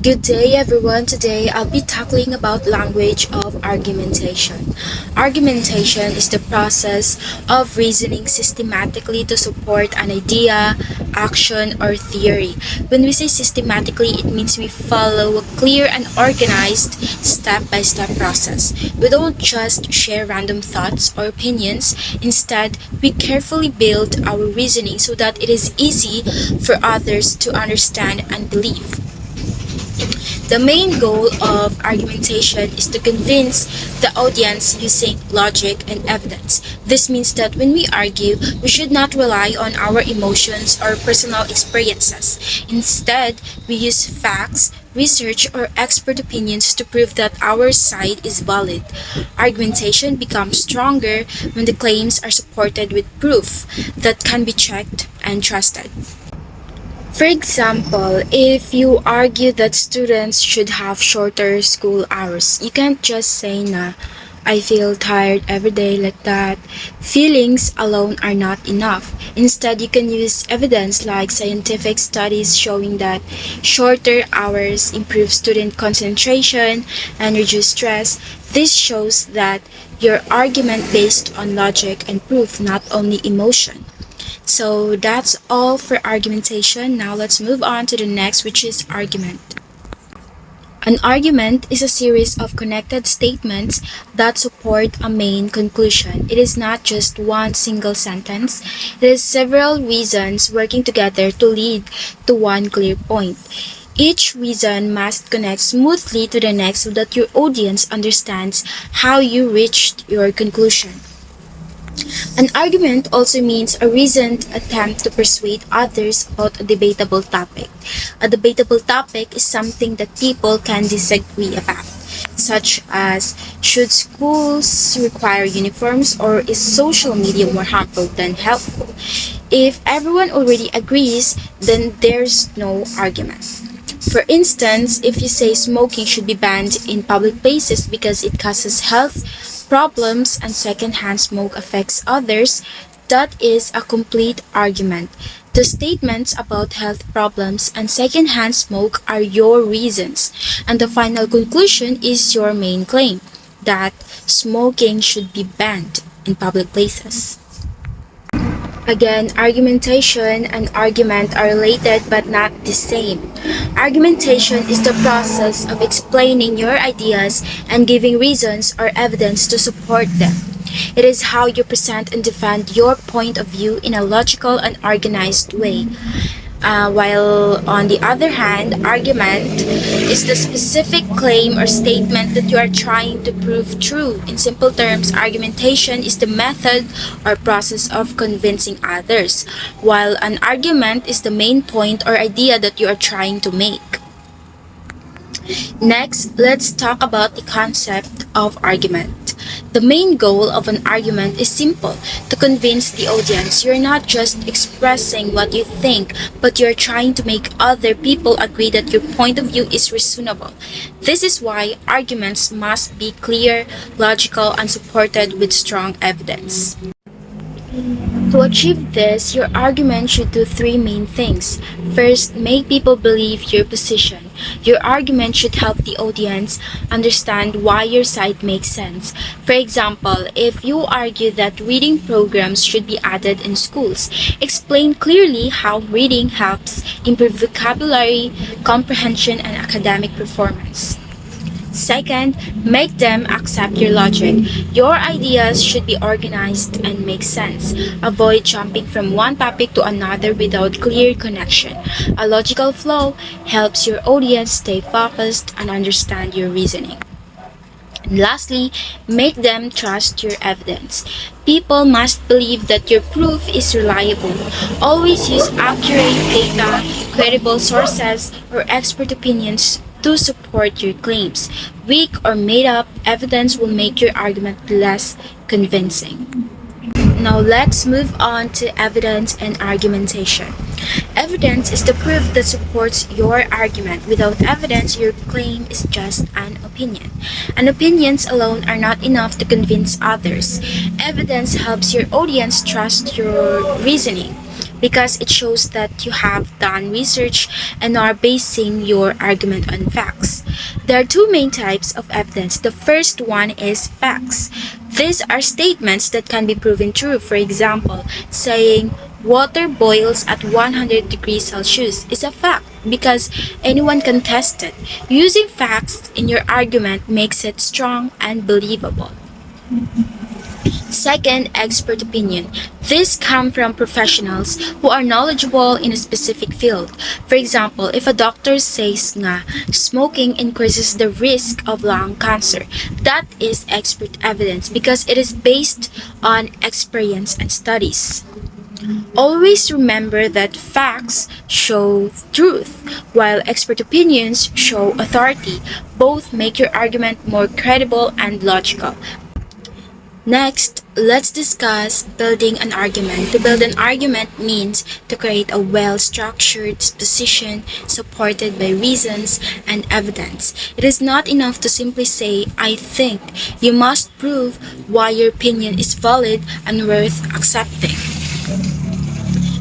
Good day everyone. Today I'll be tackling about language of argumentation. Argumentation is the process of reasoning systematically to support an idea, action, or theory. When we say systematically, it means we follow a clear and organized step-by-step process. We don't just share random thoughts or opinions. Instead, we carefully build our reasoning so that it is easy for others to understand and believe. The main goal of argumentation is to convince the audience using logic and evidence. This means that when we argue, we should not rely on our emotions or personal experiences. Instead, we use facts, research, or expert opinions to prove that our side is valid. Argumentation becomes stronger when the claims are supported with proof that can be checked and trusted. For example, if you argue that students should have shorter school hours, you can't just say na, I feel tired every day like that. Feelings alone are not enough. Instead, you can use evidence like scientific studies showing that shorter hours improve student concentration and reduce stress. This shows that your argument based on logic and proof, not only emotion. So that's all for argumentation. Now let's move on to the next, which is argument. An argument is a series of connected statements that support a main conclusion. It is not just one single sentence, it is several reasons working together to lead to one clear point. Each reason must connect smoothly to the next so that your audience understands how you reached your conclusion. An argument also means a reasoned attempt to persuade others about a debatable topic. A debatable topic is something that people can disagree about, such as should schools require uniforms or is social media more harmful than helpful? If everyone already agrees, then there's no argument. For instance, if you say smoking should be banned in public places because it causes health problems and secondhand smoke affects others, that is a complete argument. The statements about health problems and secondhand smoke are your reasons, and the final conclusion is your main claim that smoking should be banned in public places. Again, argumentation and argument are related but not the same. Argumentation is the process of explaining your ideas and giving reasons or evidence to support them. It is how you present and defend your point of view in a logical and organized way. While on the other hand, argument is the specific claim or statement that you are trying to prove true. In simple terms, argumentation is the method or process of convincing others, while an argument is the main point or idea that you are trying to make. Next, let's talk about the concept of argument. The main goal of an argument is simple: to convince the audience. You're not just expressing what you think, but you're trying to make other people agree that your point of view is reasonable. This is why arguments must be clear, logical, and supported with strong evidence. To achieve this, your argument should do three main things. First, make people believe your position. Your argument should help the audience understand why your side makes sense. For example, if you argue that reading programs should be added in schools, explain clearly how reading helps improve vocabulary, comprehension, and academic performance. Second, make them accept your logic. Your ideas should be organized and make sense. Avoid jumping from one topic to another without clear connection. A logical flow helps your audience stay focused and understand your reasoning. And lastly, make them trust your evidence. People must believe that your proof is reliable. Always use accurate data, credible sources, or expert opinions to support your claims. Weak or made up evidence will make your argument less convincing. Now let's move on to evidence and argumentation. Evidence is the proof that supports your argument. Without evidence, your claim is just an opinion. And opinions alone are not enough to convince others. Evidence helps your audience trust your reasoning. because it shows that you have done research and are basing your argument on facts. There are two main types of evidence. The first one is facts. These are statements that can be proven true. For example, saying water boils at 100 degrees Celsius is a fact because anyone can test it. Using facts in your argument makes it strong and believable. Second, expert opinion. These come from professionals who are knowledgeable in a specific field. For example, if a doctor says nga smoking increases the risk of lung cancer, that is expert evidence because it is based on experience and studies. Always remember that facts show truth, while expert opinions show authority. Both make your argument more credible and logical. Next, let's discuss building an argument. To build an argument means to create a well-structured position supported by reasons and evidence. It is not enough to simply say, I think. You must prove why your opinion is valid and worth accepting.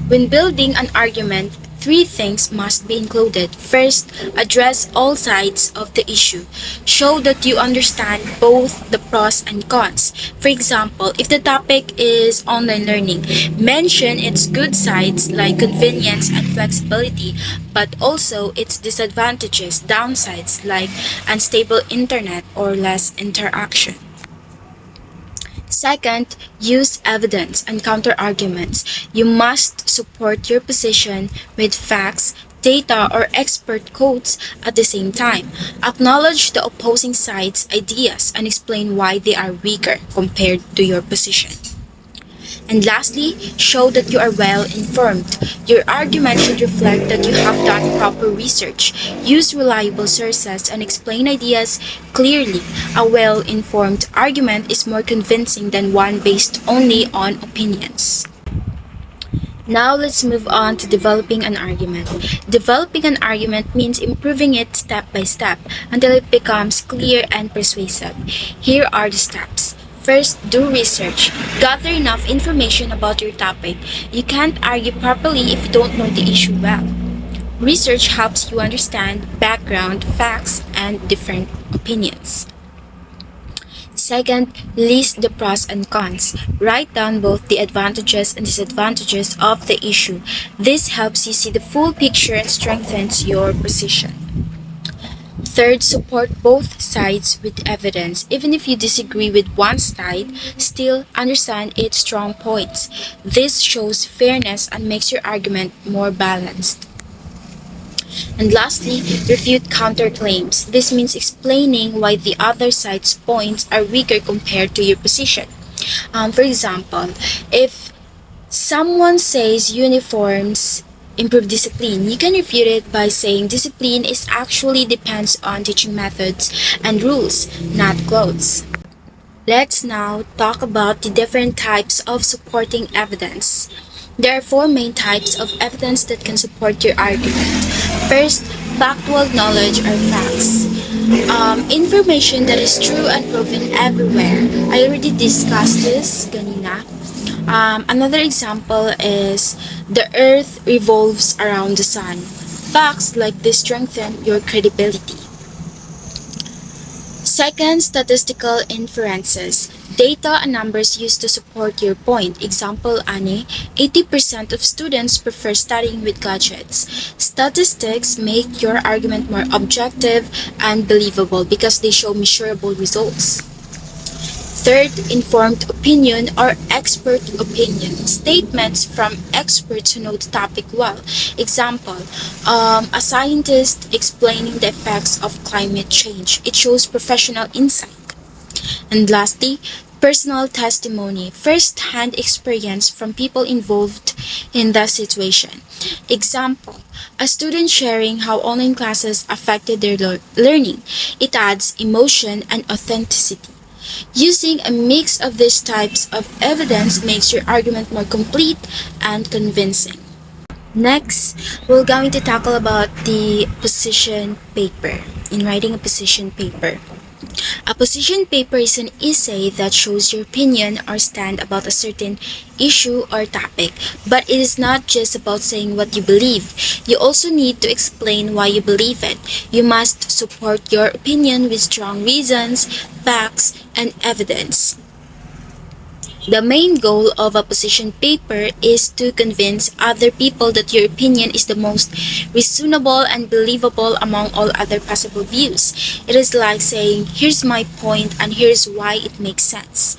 When building an argument, three things must be included. First, address all sides of the issue. Show that you understand both the pros and cons. For example, if the topic is online learning, mention its good sides like convenience and flexibility, but also its disadvantages, downsides like unstable internet or less interaction. Second, use evidence and counter-arguments. You must support your position with facts, data, or expert quotes at the same time. Acknowledge the opposing side's ideas and explain why they are weaker compared to your position. And lastly, show that you are well informed. Your argument should reflect that you have done proper research. Use reliable sources and explain ideas clearly. A well-informed argument is more convincing than one based only on opinions. Now let's move on to developing an argument. Developing an argument means improving it step by step until it becomes clear and persuasive. Here are the steps. First, do research. Gather enough information about your topic. You can't argue properly if you don't know the issue well. Research helps you understand background, facts, and different opinions. Second, list the pros and cons. Write down both the advantages and disadvantages of the issue. This helps you see the full picture and strengthens your position. Third, support both sides with evidence. Even if you disagree with one side, still understand its strong points. This shows fairness and makes your argument more balanced. And lastly, refute counterclaims. This means explaining why the other side's points are weaker compared to your position. For example, if someone says uniforms improve discipline, you can refute it by saying discipline is actually depends on teaching methods and rules, not clothes. Let's now talk about the different types of supporting evidence. There are four main types of evidence that can support your argument. First, factual knowledge or facts. Information that is true and proven everywhere. I already discussed this kanina. Another example is the earth revolves around the sun. Facts like this strengthen your credibility. Second, statistical inferences. Data and numbers used to support your point. Example, 80% of students prefer studying with gadgets. Statistics make your argument more objective and believable because they show measurable results. Third, informed opinion or expert opinion. Statements from experts who know the topic well. Example, a scientist explaining the effects of climate change. It shows professional insight. And lastly, personal testimony. First-hand experience from people involved in the situation. Example, a student sharing how online classes affected their learning. It adds emotion and authenticity. Using a mix of these types of evidence makes your argument more complete and convincing. Next, we're going to tackle about the position paper. In writing a position paper. A position paper is an essay that shows your opinion or stand about a certain issue or topic, but it is not just about saying what you believe. You also need to explain why you believe it. You must support your opinion with strong reasons, facts, and evidence. The main goal of a position paper is to convince other people that your opinion is the most reasonable and believable among all other possible views. It is like saying, here's my point and here's why it makes sense.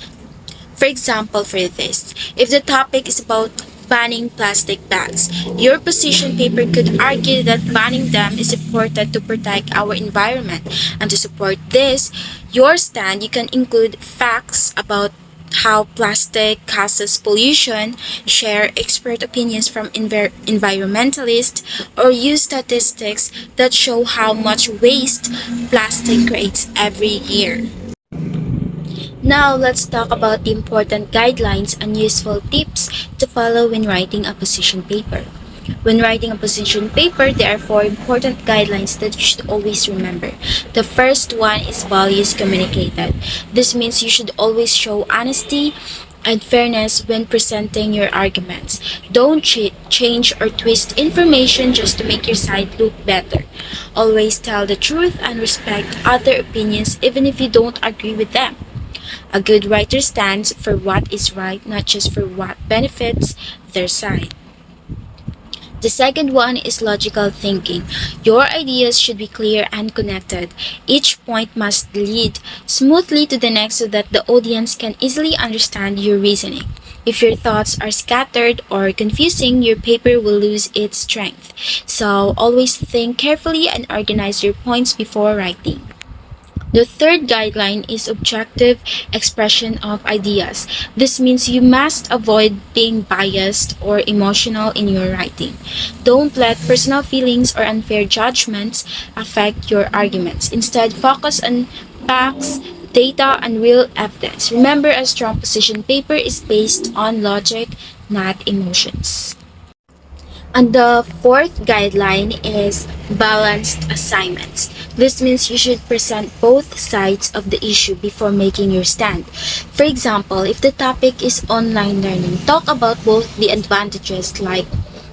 For example, for this, if the topic is about banning plastic bags, your position paper could argue that banning them is important to protect our environment. And to support this, your stand, you can include facts about how plastic causes pollution, share expert opinions from environmentalists, or use statistics that show how much waste plastic creates every year. Now, let's talk about the important guidelines and useful tips to follow when writing a position paper. When writing a position paper, there are four important guidelines that you should always remember. The first one is values communicated. This means you should always show honesty and fairness when presenting your arguments. Don't change or twist information just to make your side look better. Always tell the truth and respect other opinions even if you don't agree with them. A good writer stands for what is right, not just for what benefits their side. The second one is logical thinking. Your ideas should be clear and connected. Each point must lead smoothly to the next so that the audience can easily understand your reasoning. If your thoughts are scattered or confusing, your paper will lose its strength. So always think carefully and organize your points before writing. The third guideline is objective expression of ideas. This means you must avoid being biased or emotional in your writing. Don't let personal feelings or unfair judgments affect your arguments. Instead, focus on facts, data, and real evidence. Remember, a strong position paper is based on logic, not emotions. And the fourth guideline is balanced assignments. This means you should present both sides of the issue before making your stand. For example, if the topic is online learning, talk about both the advantages like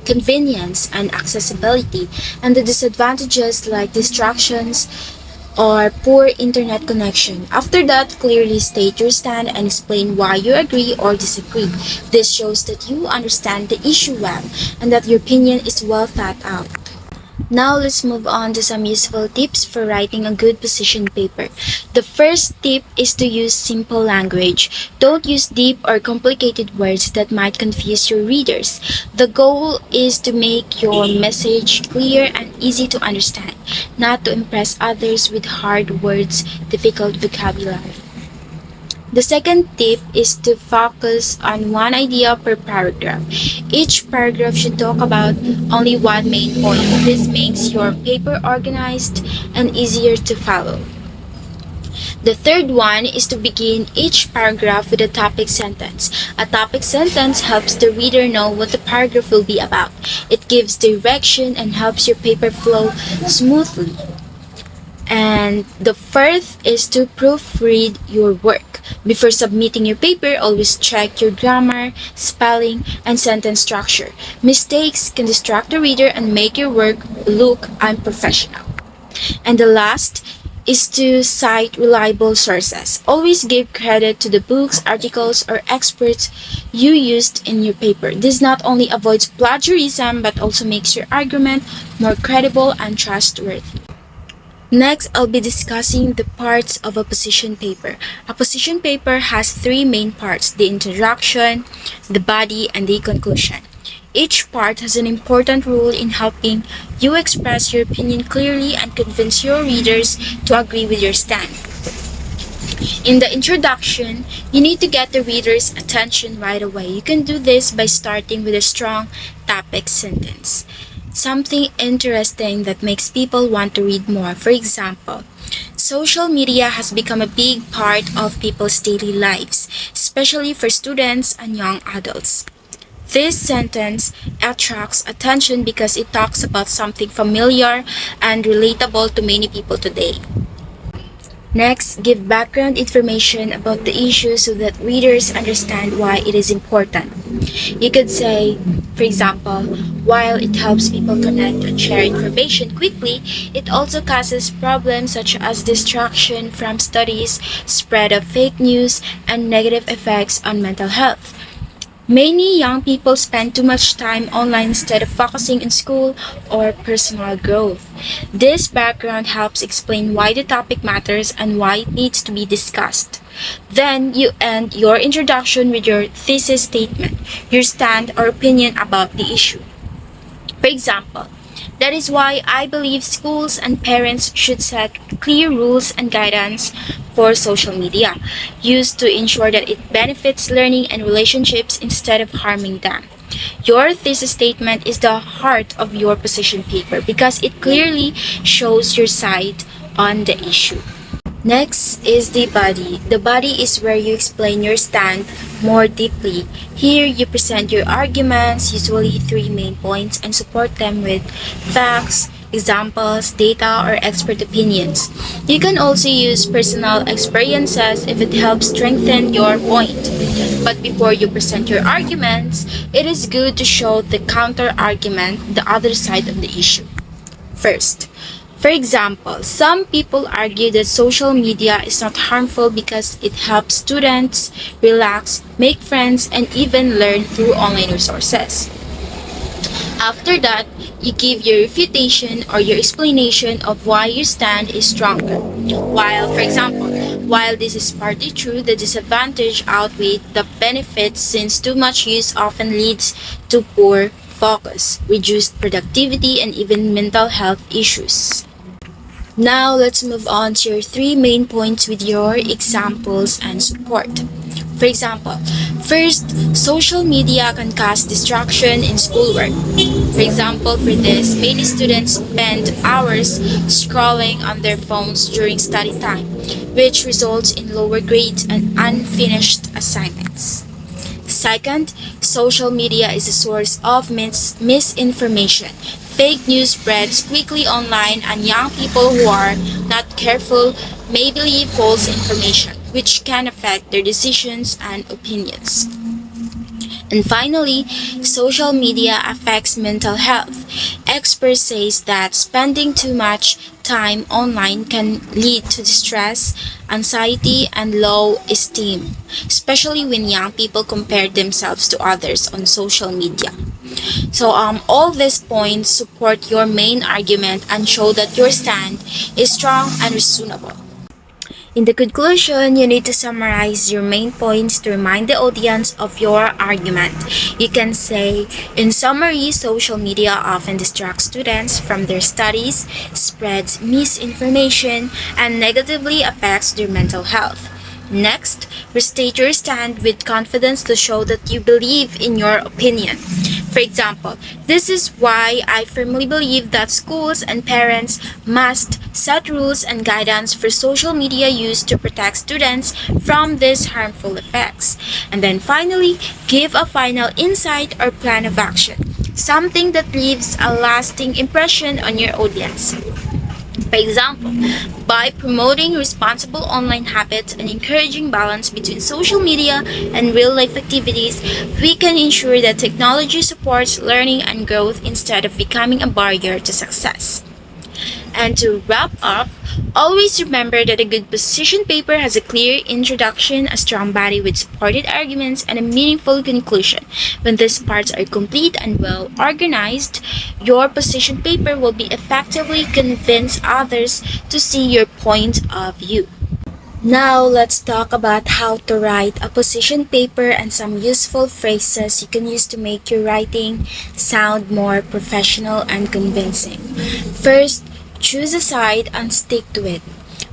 convenience and accessibility and the disadvantages like distractions or poor internet connection. After that, clearly state your stand and explain why you agree or disagree. This shows that you understand the issue well and that your opinion is well thought out. Now let's move on to some useful tips for writing a good position paper. The first tip is to use simple language. Don't use deep or complicated words that might confuse your readers. The goal is to make your message clear and easy to understand, not to impress others with hard words, difficult vocabulary. The second tip is to focus on one idea per paragraph. Each paragraph should talk about only one main point. This makes your paper organized and easier to follow. The third one is to begin each paragraph with a topic sentence. A topic sentence helps the reader know what the paragraph will be about. It gives direction and helps your paper flow smoothly. And the fourth is to proofread your work. Before submitting your paper, always check your grammar, spelling, and sentence structure. Mistakes can distract the reader and make your work look unprofessional. And the last is to cite reliable sources. Always give credit to the books, articles, or experts you used in your paper. This not only avoids plagiarism but also makes your argument more credible and trustworthy. Next, I'll be discussing the parts of a position paper. A position paper has three main parts: the introduction, the body, and the conclusion. Each part has an important role in helping you express your opinion clearly and convince your readers to agree with your stand. In the introduction, you need to get the reader's attention right away. You can do this by starting with a strong topic sentence. Something interesting that makes people want to read more. For example, social media has become a big part of people's daily lives, especially for students and young adults. This sentence attracts attention because it talks about something familiar and relatable to many people today. Next, give background information about the issue so that readers understand why it is important. You could say, for example, while it helps people connect and share information quickly, it also causes problems such as distraction from studies, spread of fake news, and negative effects on mental health. Many young people spend too much time online instead of focusing on school or personal growth. This background helps explain why the topic matters and why it needs to be discussed. Then you end your introduction with your thesis statement, your stand or opinion about the issue. For example, that is why I believe schools and parents should set clear rules and guidance for social media, used to ensure that it benefits learning and relationships instead of harming them. Your thesis statement is the heart of your position paper because it clearly shows your side on the issue. Next is the body. The body is where you explain your stand more deeply. Here you present your arguments, usually three main points, and support them with facts, examples, data, or expert opinions. You can also use personal experiences if it helps strengthen your point. But before you present your arguments, it is good to show the counter argument, the other side of the issue. First, for example, some people argue that social media is not harmful because it helps students relax, make friends, and even learn through online resources. After that, you give your refutation or your explanation of why your stand is stronger. For example, while this is partly true, the disadvantage outweighs the benefits since too much use often leads to poor focus, reduced productivity, and even mental health issues. Now, let's move on to your three main points with your examples and support. For example, first, social media can cause distraction in schoolwork. For example, for this, many students spend hours scrolling on their phones during study time, which results in lower grades and unfinished assignments. Second, social media is a source of misinformation. Fake news spreads quickly online, and young people who are not careful may believe false information, which can affect their decisions and opinions. And finally, social media affects mental health. Experts say that spending too much time online can lead to stress, anxiety, and low esteem, especially when young people compare themselves to others on social media. So all these points support your main argument and show that your stand is strong and reasonable. In the conclusion, you need to summarize your main points to remind the audience of your argument. You can say, in summary, social media often distracts students from their studies, spreads misinformation, and negatively affects their mental health. Next, restate your stand with confidence to show that you believe in your opinion. For example, this is why I firmly believe that schools and parents must set rules and guidance for social media use to protect students from these harmful effects. And then finally, give a final insight or plan of action, something that leaves a lasting impression on your audience. For example, by promoting responsible online habits and encouraging balance between social media and real life activities, we can ensure that technology supports learning and growth instead of becoming a barrier to success. And to wrap up, always remember that a good position paper has a clear introduction, a strong body with supported arguments, and a meaningful conclusion. When these parts are complete and well organized, your position paper will be effectively convince others to see your point of view. Now, let's talk about how to write a position paper and some useful phrases you can use to make your writing sound more professional and convincing. First, choose a side and stick to it.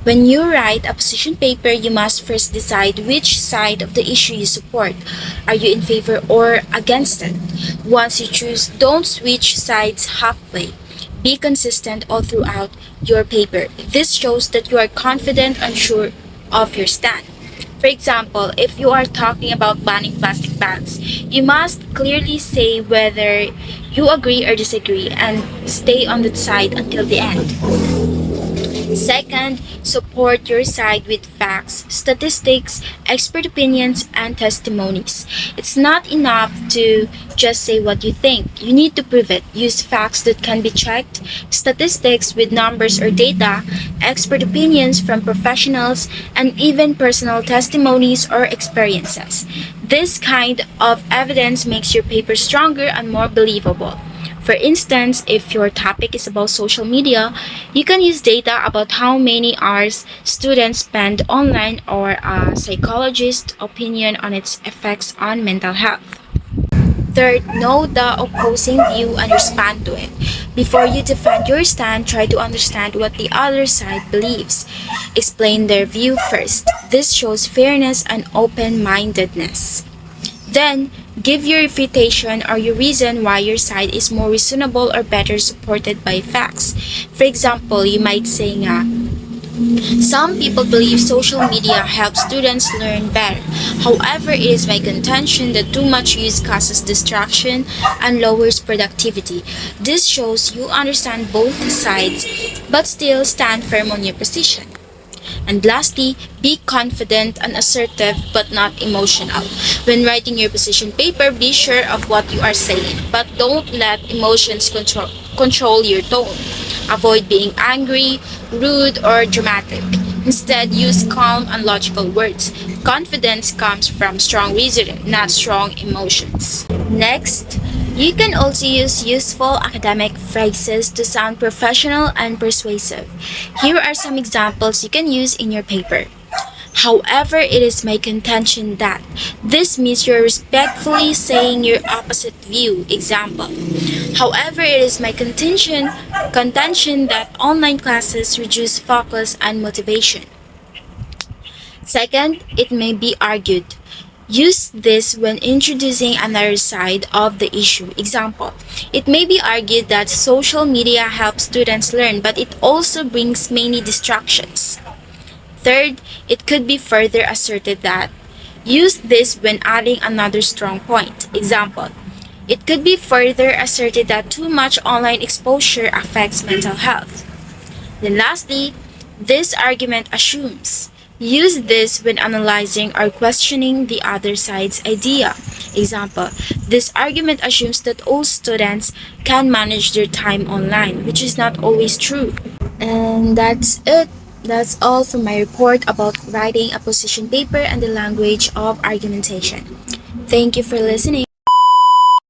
When you write a position paper, you must first decide which side of the issue you support. Are you in favor or against it? Once you choose, don't switch sides halfway. Be consistent all throughout your paper. This shows that you are confident and sure of your stand. For example, if you are talking about banning plastic bags, you must clearly say whether you agree or disagree and stay on that side until the end. Second, support your side with facts, statistics, expert opinions, and testimonies. It's not enough to just say what you think. You need to prove it. Use facts that can be checked, statistics with numbers or data, expert opinions from professionals, and even personal testimonies or experiences. This kind of evidence makes your paper stronger and more believable. For instance, if your topic is about social media, you can use data about how many hours students spend online or a psychologist's opinion on its effects on mental health. Third, know the opposing view and respond to it. Before you defend your stand, try to understand what the other side believes. Explain their view first. This shows fairness and open mindedness. Then, give your refutation or your reason why your side is more reasonable or better supported by facts. For example, you might say nga, some people believe social media helps students learn better. However, it is my contention that too much use causes distraction and lowers productivity. This shows you understand both sides but still stand firm on your position. And lastly, be confident and assertive but not emotional. When writing your position paper, be sure of what you are saying, but don't let emotions control your tone. Avoid being angry, rude, or dramatic. Instead, use calm and logical words. Confidence comes from strong reasoning, not strong emotions. Next, you can also use useful academic phrases to sound professional and persuasive. Here are some examples you can use in your paper. However, it is my contention that this means you're respectfully saying your opposite view. Example. However, it is my contention that online classes reduce focus and motivation. Second, it may be argued. Use this when introducing another side of the issue. Example, it may be argued that social media helps students learn, but it also brings many distractions. Third, it could be further asserted that use this when adding another strong point. Example, it could be further asserted that too much online exposure affects mental health. Then lastly, this argument assumes. Use this when analyzing or questioning the other side's idea. Example, this argument assumes that all students can manage their time online, which is not always true. And that's it. That's all from my report about writing a position paper and the language of argumentation. Thank you for listening.